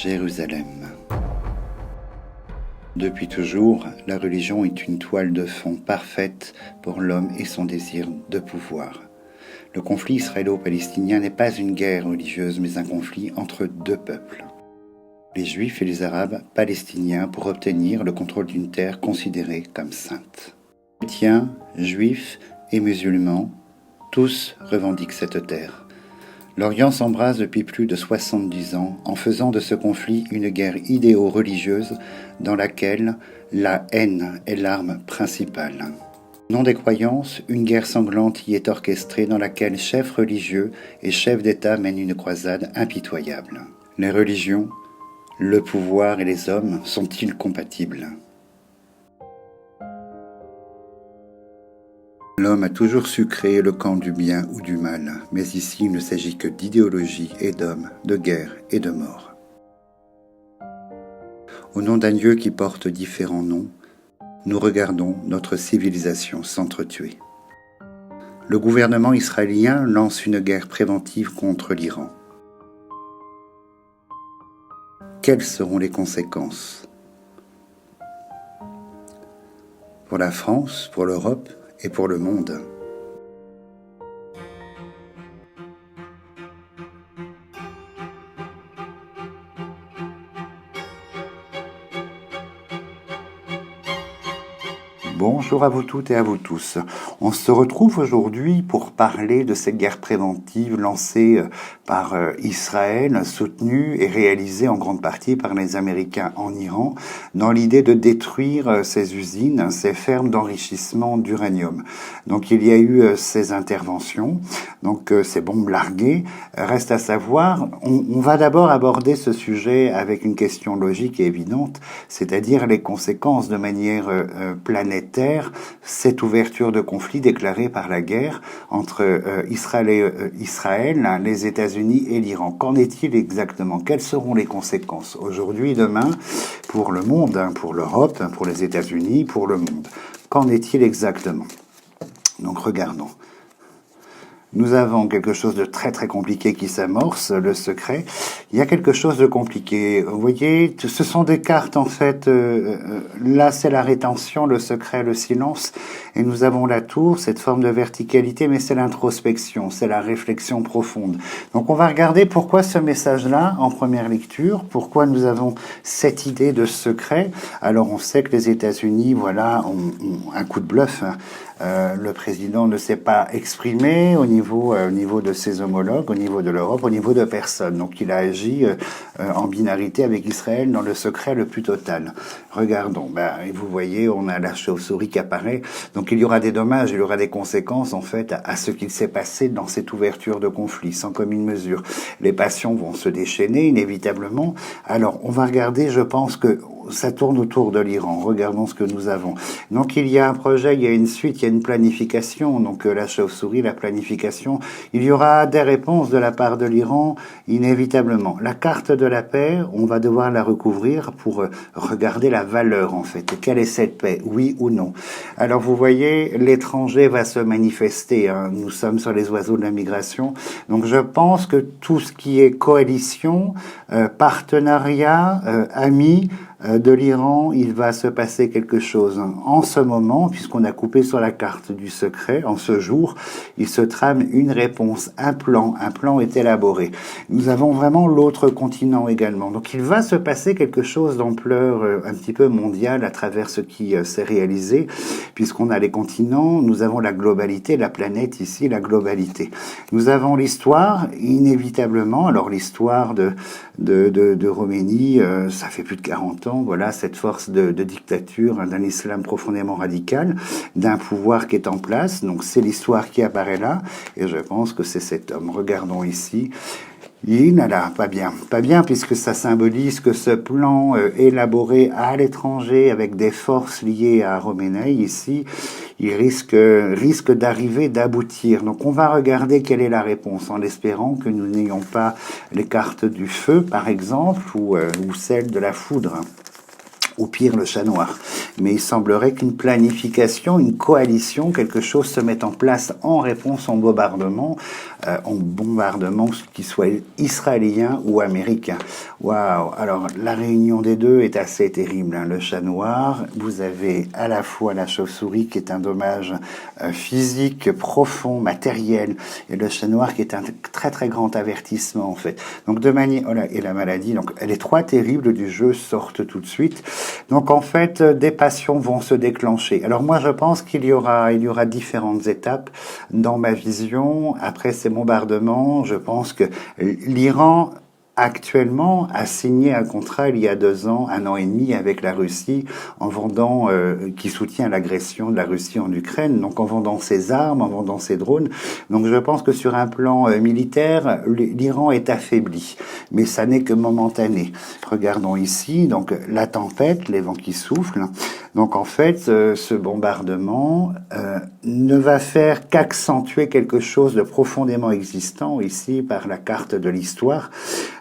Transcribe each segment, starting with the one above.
Jérusalem. Depuis toujours, la religion est une toile de fond parfaite pour l'homme et son désir de pouvoir. Le conflit israélo-palestinien n'est pas une guerre religieuse, mais un conflit entre deux peuples, les Juifs et les Arabes palestiniens, pour obtenir le contrôle d'une terre considérée comme sainte. Chrétiens, Juifs et musulmans, tous revendiquent cette terre. L'Orient s'embrase depuis plus de 70 ans en faisant de ce conflit une guerre idéo-religieuse dans laquelle la haine est l'arme principale. Au nom des croyances, une guerre sanglante y est orchestrée dans laquelle chefs religieux et chefs d'État mènent une croisade impitoyable. Les religions, le pouvoir et les hommes sont-ils compatibles ? L'homme a toujours su créer le camp du bien ou du mal, mais ici il ne s'agit que d'idéologie et d'hommes, de guerre et de mort. Au nom d'un Dieu qui porte différents noms, nous regardons notre civilisation s'entretuer. Le gouvernement israélien lance une guerre préventive contre l'Iran. Quelles seront les conséquences ? Pour la France, pour l'Europe et pour le monde. Bonjour à vous toutes et à vous tous. On se retrouve aujourd'hui pour parler de cette guerre préventive lancée par Israël, soutenue et réalisée en grande partie par les Américains en Iran, dans l'idée de détruire ces usines, ces fermes d'enrichissement d'uranium. Donc il y a eu ces interventions, donc ces bombes larguées. Reste à savoir, on va d'abord aborder ce sujet avec une question logique et évidente, c'est-à-dire les conséquences de manière planétaire, cette ouverture de conflit déclarée par la guerre entre Israël, les États-Unis et l'Iran. Qu'en est-il exactement ? Quelles seront les conséquences aujourd'hui, demain, pour le monde, pour l'Europe, pour les États-Unis, pour le monde ? Qu'en est-il exactement ? Donc regardons. Nous avons quelque chose de très très compliqué qui s'amorce, le secret. Il y a quelque chose de compliqué. Vous voyez, ce sont des cartes en fait. Là, c'est la rétention, le secret, le silence. Et nous avons la tour, cette forme de verticalité, mais c'est l'introspection, c'est la réflexion profonde. Donc on va regarder pourquoi ce message-là, en première lecture, pourquoi nous avons cette idée de secret. Alors on sait que les États-Unis, voilà, ont un coup de bluff, hein. Le président ne s'est pas exprimé au niveau de ses homologues, au niveau de l'Europe, au niveau de personne. Donc il a agi en binarité avec Israël dans le secret le plus total. Regardons, et vous voyez, on a la chauve-souris qui apparaît. Donc il y aura des dommages, il y aura des conséquences en fait à ce qu'il s'est passé dans cette ouverture de conflit, sans commune mesure. Les passions vont se déchaîner inévitablement. Alors on va regarder, je pense que ça tourne autour de l'Iran. Regardons ce que nous avons. Donc il y a un projet, il y a une suite, il y a une planification. Donc la chauve-souris, la planification. Il y aura des réponses de la part de l'Iran, inévitablement. La carte de la paix, on va devoir la recouvrir pour regarder la valeur en fait. Quelle est cette paix, oui ou non? Alors vous voyez, l'étranger va se manifester. Hein. Nous sommes sur les oiseaux de la migration. Donc je pense que tout ce qui est coalition, partenariat, amis, de l'Iran, il va se passer quelque chose. En ce moment, puisqu'on a coupé sur la carte du secret, en ce jour, il se trame une réponse, un plan est élaboré. Nous avons vraiment l'autre continent également. Donc il va se passer quelque chose d'ampleur un petit peu mondiale à travers ce qui s'est réalisé, puisqu'on a les continents, nous avons la globalité, la planète ici, la globalité. Nous avons l'histoire, inévitablement, alors l'histoire de Roménie, ça fait plus de 40 ans, voilà, cette force de dictature, d'un islam profondément radical, d'un pouvoir qui est en place. Donc c'est l'histoire qui apparaît là, et je pense que c'est cet homme. Regardons ici. Pas bien, puisque ça symbolise que ce plan élaboré à l'étranger avec des forces liées à Khomeini ici, il risque d'arriver, d'aboutir. Donc on va regarder quelle est la réponse, en espérant que nous n'ayons pas les cartes du feu, par exemple, ou celles de la foudre. ou pire le chat noir. Mais il semblerait qu'une planification, une coalition, quelque chose se mette en place en réponse en bombardement qui soit israélien ou américain. Waouh! Alors la réunion des deux est assez terrible, hein. Le chat noir, vous avez à la fois la chauve-souris qui est un dommage physique, profond, matériel, et le chat noir qui est un très très grand avertissement en fait. Donc de manière, oh là, et la maladie, donc les trois terribles du jeu sortent tout de suite. Donc en fait, des passions vont se déclencher. Alors moi je pense qu'il y aura différentes étapes dans ma vision. Après ces bombardements, je pense que l'Iran actuellement a signé un contrat il y a 2 ans, 1 an et demi avec la Russie en vendant, qui soutient l'agression de la Russie en Ukraine, donc en vendant ses armes, en vendant ses drones. Donc je pense que sur un plan militaire, l'Iran est affaibli, mais ça n'est que momentané. Regardons ici, donc la tempête, les vents qui soufflent. Donc en fait, ce bombardement ne va faire qu'accentuer quelque chose de profondément existant ici par la carte de l'histoire,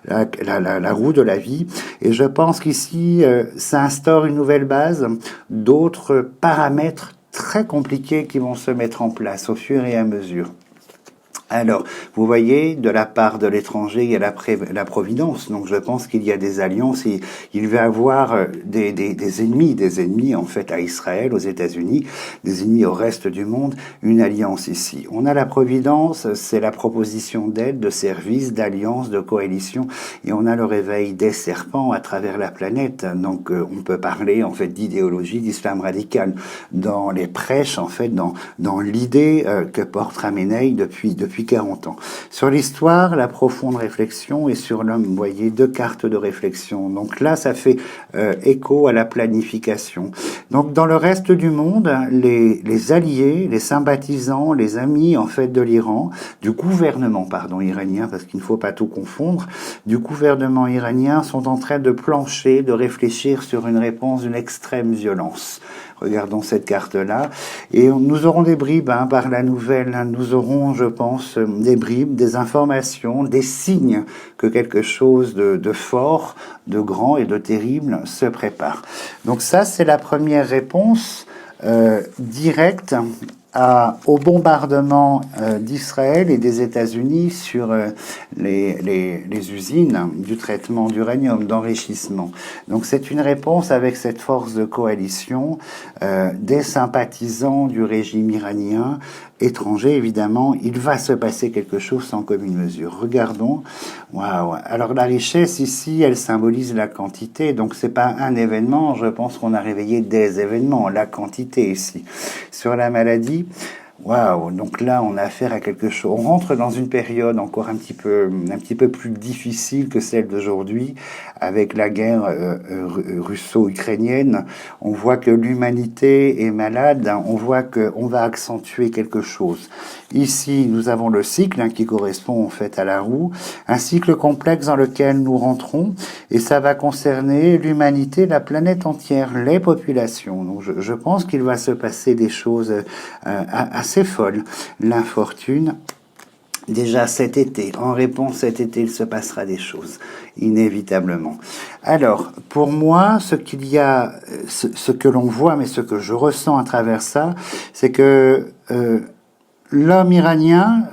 la roue de la vie. Et je pense qu'ici, ça instaure une nouvelle base, d'autres paramètres très compliqués qui vont se mettre en place au fur et à mesure. Alors, vous voyez, de la part de l'étranger, il y a la providence. Donc, je pense qu'il y a des alliances. Il va y avoir des ennemis en fait à Israël, aux États-Unis, des ennemis au reste du monde. Une alliance ici. On a la providence, c'est la proposition d'aide, de service, d'alliance, de coalition, et on a le réveil des serpents à travers la planète. Donc, on peut parler en fait d'idéologie d'islam radical dans les prêches, en fait, dans l'idée que porte Khamenei depuis 40 ans. Sur l'histoire, la profonde réflexion, et sur l'homme, vous voyez, 2 cartes de réflexion. Donc là, ça fait écho à la planification. Donc dans le reste du monde, les alliés, les sympathisants, les amis en fait de l'Iran, du gouvernement iranien, parce qu'il ne faut pas tout confondre, du gouvernement iranien sont en train de plancher, de réfléchir sur une réponse d'une extrême violence. Regardons cette carte-là. Et nous aurons des bribes par la nouvelle. Nous aurons, je pense, des bribes, des informations, des signes que quelque chose de fort, de grand et de terrible se prépare. Donc ça, c'est la première réponse directe au bombardement d'Israël et des États-Unis sur les usines du traitement d'uranium, d'enrichissement. Donc c'est une réponse avec cette force de coalition des sympathisants du régime iranien, étrangers évidemment. Il va se passer quelque chose sans commune mesure. Regardons. Waouh. Alors la richesse ici, elle symbolise la quantité. Donc c'est pas un événement. Je pense qu'on a réveillé des événements. La quantité ici. Sur la maladie. Waouh, donc là on a affaire à quelque chose. On rentre dans une période encore un petit peu plus difficile que celle d'aujourd'hui, avec la guerre russo-ukrainienne. On voit que l'humanité est malade. On voit que on va accentuer quelque chose. Ici, nous avons le cycle qui correspond en fait à la roue, un cycle complexe dans lequel nous rentrons, et ça va concerner l'humanité, la planète entière, les populations. Donc je pense qu'il va se passer des choses assez folles. L'infortune, déjà cet été, en réponse cet été, il se passera des choses, inévitablement. Alors, pour moi, ce que l'on voit, mais ce que je ressens à travers ça, c'est que l'homme iranien,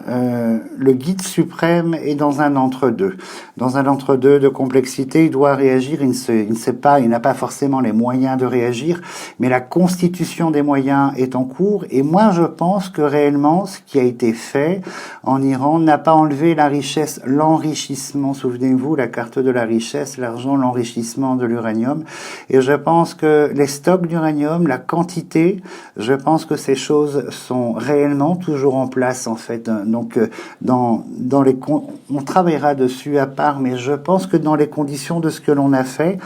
le guide suprême, est dans un entre-deux. Dans un entre-deux de complexité, il doit réagir, il ne sait pas, il n'a pas forcément les moyens de réagir, mais la constitution des moyens est en cours, et moi je pense que réellement, ce qui a été fait en Iran n'a pas enlevé la richesse, l'enrichissement, souvenez-vous, la carte de la richesse, l'argent, l'enrichissement de l'uranium, et je pense que les stocks d'uranium, la quantité, je pense que ces choses sont réellement toujours en place en fait. Donc on travaillera dessus à part, mais je pense que dans les conditions de ce que l'on a fait,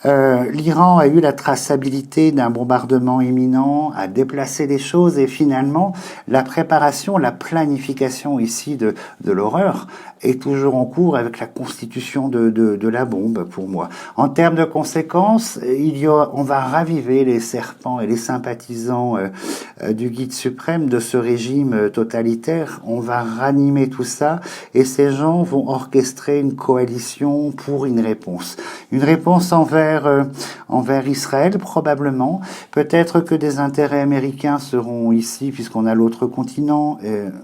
l'Iran a eu la traçabilité d'un bombardement imminent, a déplacé les choses, et finalement la préparation, la planification ici de l'horreur est toujours en cours avec la constitution de la bombe, pour moi. En termes de conséquences, on va raviver les serpents et les sympathisants du guide suprême de ce régime totalitaire. On va ranimer tout ça et ces gens vont orchestrer une coalition pour une réponse. Une réponse envers Israël, probablement. Peut-être que des intérêts américains seront ici, puisqu'on a l'autre continent,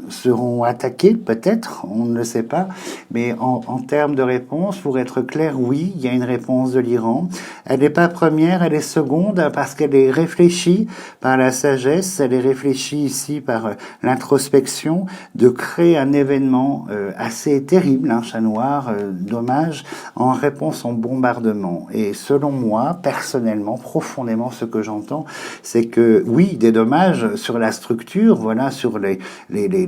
seront attaqués, peut-être, on ne le sait pas. Mais en termes de réponse, pour être clair, oui, il y a une réponse de l'Iran. Elle n'est pas première, elle est seconde, parce qu'elle est réfléchie par la sagesse, elle est réfléchie ici par l'introspection, de créer un événement assez terrible, un chat noir, dommage, en réponse au bombardement. Et selon moi, personnellement, profondément, ce que j'entends, c'est que, oui, des dommages sur la structure, voilà, sur les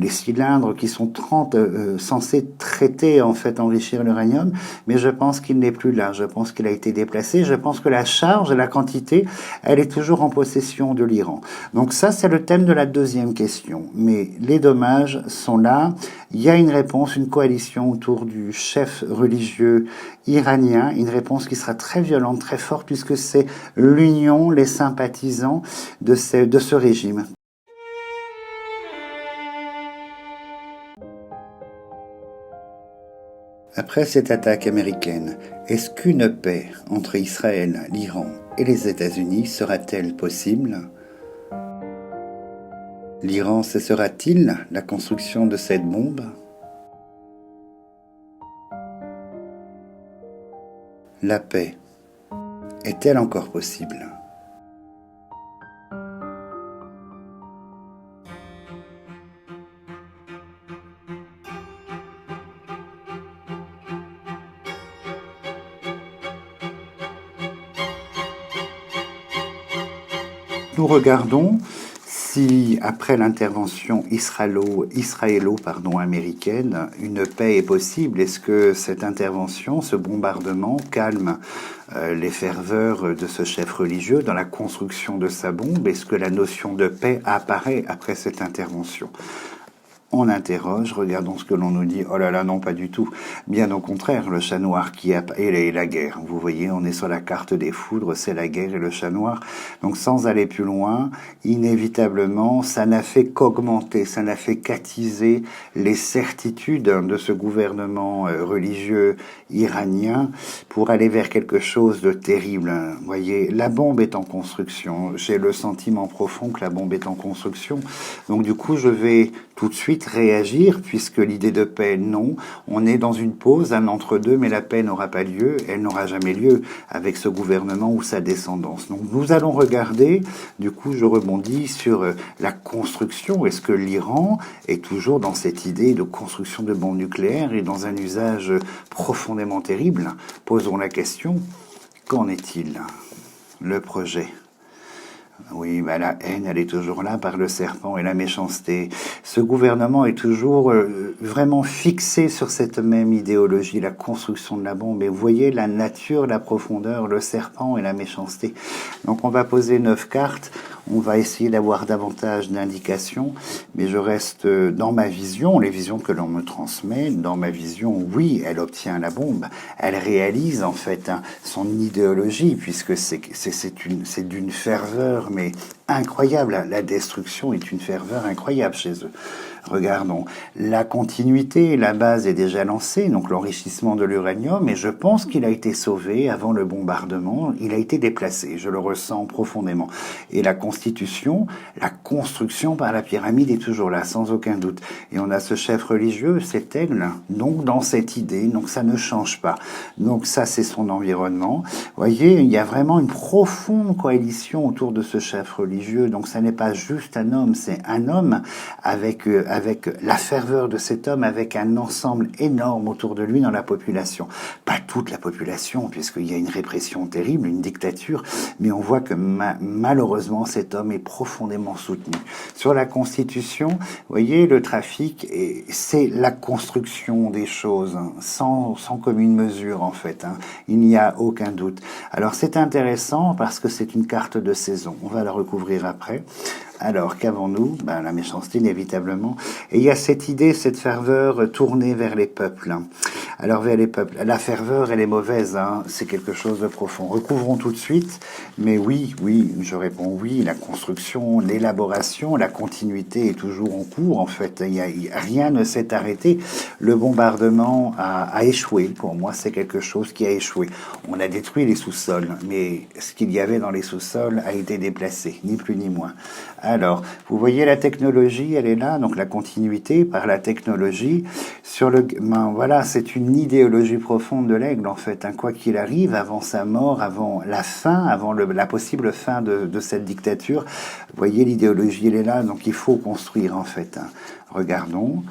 cylindres qui sont censés traiter, en fait, enrichir l'uranium, mais je pense qu'il n'est plus là, je pense qu'il a été déplacé, je pense que la charge, la quantité, elle est toujours en possession de l'Iran. Donc ça, c'est le thème de la deuxième question. Mais les dommages sont là. Il y a une réponse, une coalition autour du chef religieux iranien, une réponse qui sera très violente, très forte, puisque c'est l'union, les sympathisants de ce régime. Après cette attaque américaine, est-ce qu'une paix entre Israël, l'Iran et les États-Unis sera-t-elle possible ? L'Iran cessera-t-il la construction de cette bombe ? La paix est-elle encore possible ? Nous regardons si, après l'intervention israélo-américaine, une paix est possible. Est-ce que cette intervention, ce bombardement, calme les ferveurs de ce chef religieux dans la construction de sa bombe? Est-ce que la notion de paix apparaît après cette intervention ? On interroge, regardons ce que l'on nous dit. Oh là là, non, pas du tout. Bien au contraire, le chat noir et la guerre. Vous voyez, on est sur la carte des foudres, c'est la guerre et le chat noir. Donc sans aller plus loin, inévitablement, ça n'a fait qu'augmenter, ça n'a fait qu'attiser les certitudes de ce gouvernement religieux iranien pour aller vers quelque chose de terrible. Vous voyez, la bombe est en construction. J'ai le sentiment profond que la bombe est en construction. Donc du coup, je vais tout de suite réagir, puisque l'idée de paix, non. On est dans une pause, un entre-deux, mais la paix n'aura pas lieu, elle n'aura jamais lieu avec ce gouvernement ou sa descendance. Donc nous allons regarder, du coup je rebondis sur la construction. Est-ce que l'Iran est toujours dans cette idée de construction de bombes nucléaires et dans un usage profondément terrible? Posons la question, qu'en est-il? Le projet. Oui, bah la haine, elle est toujours là par le serpent et la méchanceté. Ce gouvernement est toujours vraiment fixé sur cette même idéologie, la construction de la bombe. Et vous voyez la nature, la profondeur, le serpent et la méchanceté. Donc on va poser 9 cartes. On va essayer d'avoir davantage d'indications, mais je reste dans ma vision, les visions que l'on me transmet. Dans ma vision, oui, elle obtient la bombe. Elle réalise en fait son idéologie, puisque c'est d'une ferveur, mais incroyable. La destruction est une ferveur incroyable chez eux. Regardons, la continuité, la base est déjà lancée, donc l'enrichissement de l'uranium, et je pense qu'il a été sauvé avant le bombardement, il a été déplacé, je le ressens profondément. Et la constitution, la construction par la pyramide est toujours là, sans aucun doute. Et on a ce chef religieux, cet aigle, donc dans cette idée, donc ça ne change pas. Donc ça, c'est son environnement. Vous voyez, il y a vraiment une profonde coalition autour de ce chef religieux, donc ça n'est pas juste un homme, c'est un homme avec la ferveur de cet homme, avec un ensemble énorme autour de lui dans la population. Pas toute la population, puisqu'il y a une répression terrible, une dictature, mais on voit que malheureusement cet homme est profondément soutenu. Sur la Constitution, vous voyez, le trafic, c'est la construction des choses, hein, sans commune mesure en fait, hein. Il n'y a aucun doute. Alors c'est intéressant parce que c'est une carte de saison, on va la recouvrir après. Alors, qu'avons-nous? Ben, la méchanceté, inévitablement. Et il y a cette idée, cette ferveur tournée vers les peuples, hein. Alors, vers les peuples. La ferveur, elle est mauvaise, hein. C'est quelque chose de profond. Recouvrons tout de suite. Mais oui, oui, je réponds oui. La construction, l'élaboration, la continuité est toujours en cours, en fait. Rien ne s'est arrêté. Le bombardement a échoué. Pour moi, c'est quelque chose qui a échoué. On a détruit les sous-sols, mais ce qu'il y avait dans les sous-sols a été déplacé, ni plus ni moins. Alors, vous voyez la technologie, elle est là, donc la continuité par la technologie. Voilà, c'est une idéologie profonde de l'aigle, en fait, hein, quoi qu'il arrive, avant sa mort, avant la fin, avant la possible fin de cette dictature. Vous voyez, l'idéologie, elle est là, donc il faut construire, en fait, hein. Regardons.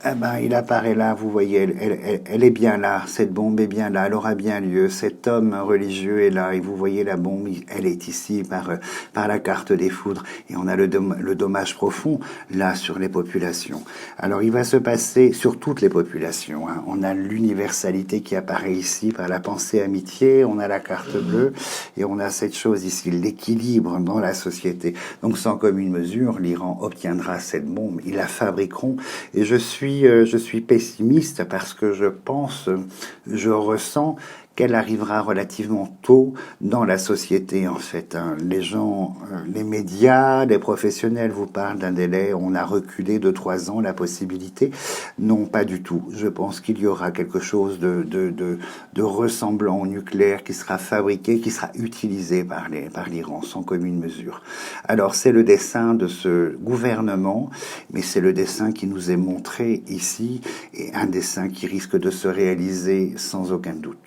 Eh ben, il apparaît là, vous voyez, elle est bien là, cette bombe est bien là, elle aura bien lieu, cet homme religieux est là, et vous voyez la bombe, elle est ici par la carte des foudres, et on a le dommage profond là sur les populations. Alors il va se passer sur toutes les populations, hein. On a l'universalité qui apparaît ici par la pensée amitié, on a la carte bleue, et on a cette chose ici, l'équilibre dans la société. Donc sans commune mesure, l'Iran obtiendra cette bombe, ils la fabriqueront, et je suis pessimiste parce que je ressens qu'elle arrivera relativement tôt dans la société, en fait, hein. Les gens, les médias, les professionnels vous parlent d'un délai, on a reculé de 3 ans la possibilité. Non, pas du tout. Je pense qu'il y aura quelque chose de ressemblant au nucléaire qui sera fabriqué, qui sera utilisé par l'Iran, sans commune mesure. Alors, c'est le dessein de ce gouvernement, mais c'est le dessein qui nous est montré ici, et un dessein qui risque de se réaliser sans aucun doute.